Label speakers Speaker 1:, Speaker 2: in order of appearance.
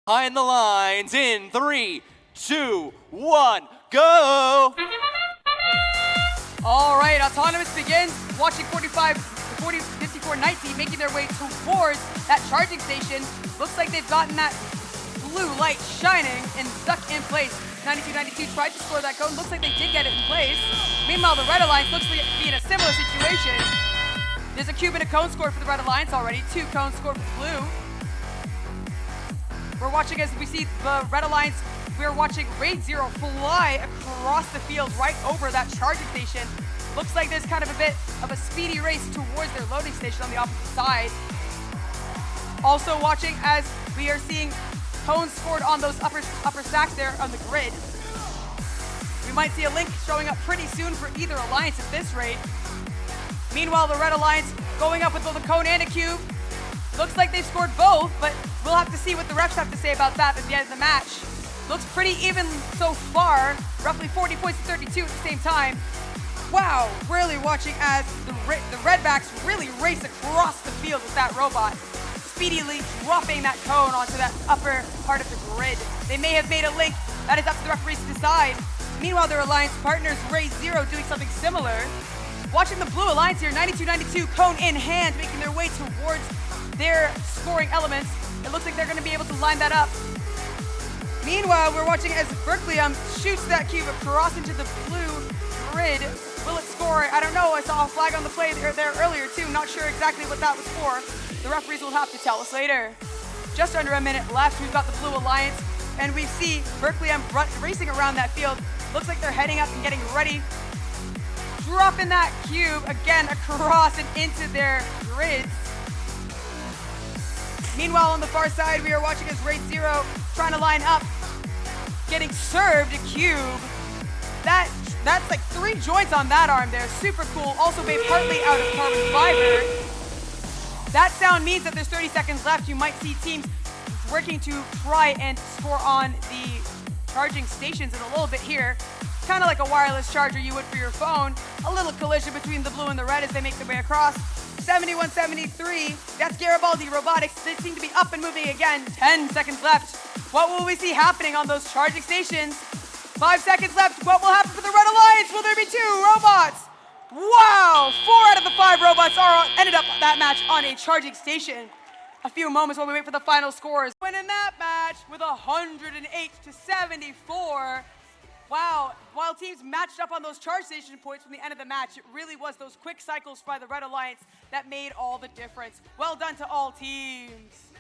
Speaker 1: Behind the lines in 3, 2, 1, go!
Speaker 2: All right, Autonomous begins. Watching 54-19 making their way towards that charging station. Looks like they've gotten that blue light shining and stuck in place. 92-92 tried to score that cone. Looks like they did get it in place. Meanwhile, the Red Alliance looks like to be in a similar situation. There's a cube and a cone scored for the Red Alliance already. 2 cones scored for the blue. We're watching as we see the Red Alliance. We're watching Raid Zero fly across the field right over that charging station. Looks like there's kind of a bit of a speedy race towards their loading station on the opposite side. Also watching as we are seeing cones scored on those upper stacks there on the grid. We might see a link showing up pretty soon for either alliance at this rate. Meanwhile, the Red Alliance going up with both a cone and a cube. Looks like they've scored both, but we'll have to see what the refs have to say about that at the end of the match. Looks pretty even so far, roughly 40 points to 32 at the same time. Wow, really watching as the Redbacks really race across the field with that robot, speedily dropping that cone onto that upper part of the grid. They may have made a link. That is up to the referees to decide. Meanwhile, their alliance partners, Raid Zero, doing something similar. Watching the Blue Alliance here, 92-92, cone in hand, making their way towards their scoring elements. It looks like they're going to be able to line that up. Meanwhile, we're watching as Berkeley shoots that cube across into the blue grid. Will it score? I don't know. I saw a flag on the play there earlier too. Not sure exactly what that was for. The referees will have to tell us later. Just under a minute left. We've got the Blue Alliance, and we see Berkeley racing around that field. Looks like they're heading up and getting ready. Dropping that cube again across and into their grids. Meanwhile, on the far side, we are watching as Raid Zero trying to line up, getting served a cube. That's like 3 joints on that arm there. Super cool. Also made partly out of carbon fiber. That sound means that there's 30 seconds left. You might see teams working to try and score on the charging stations in a little bit here. Kind of like a wireless charger you would for your phone. A little collision between the blue and the red as they make their way across. 71-73, that's Garibaldi Robotics. They seem to be up and moving again. 10 seconds left. What will we see happening on those charging stations? 5 seconds left. What will happen for the Red Alliance? Will there be 2 robots? Wow, 4 out of the 5 robots ended up that match on a charging station. A few moments while we wait for the final scores. Winning that match with 108-74. Wow, while teams matched up on those charge station points from the end of the match, it really was those quick cycles by the Red Alliance that made all the difference. Well done to all teams.